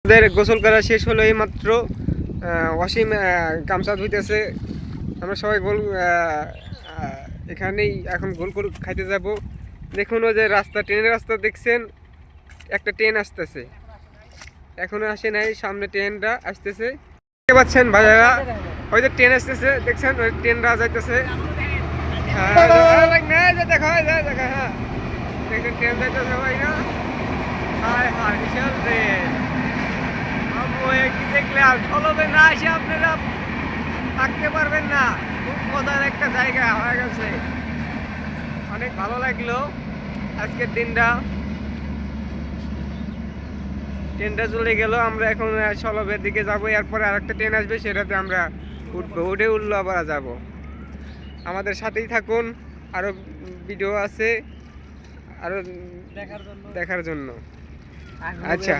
আমাদের গোসল করা শেষ হলো এই মাত্র। অসীম গামছা ধুইতেছে। আমরা সবাই গোল এখানেই এখন গোল করে খাইতে যাব। দেখুন ওই যে রাস্তা, ট্রেনের রাস্তা দেখছেন, একটা ট্রেন আসতেছে, এখনো আসে নাই, সামনে ট্রেনটা আসতেছে দেখতে পাচ্ছেন ভাইয়া। ওই যে ট্রেন আসতেছে দেখছেন, ওই ট্রেনটা যাইতেছে। দেখা হ্যাঁ, দেখছেন ট্রেন যাইতেছে ভাই না। হায় হায় বিশাল ট্রেন। দেখলে আর চলবে না, এসে আপনারা থাকতে পারবেন না। খুব মজার একটা জায়গা হয়ে গেছে, অনেক ভালো লাগলো আজকের দিনটা। ট্রেনটা চলে গেল, আমরা এখন সলবের দিকে যাবো। এরপরে আরেকটা ট্রেন আসবে, সেটাতে আমরা উঠবো, উঠলো আবার যাব। আমাদের সাথেই থাকুন, আরো ভিডিও আছে আরো দেখার জন্য। আচ্ছা।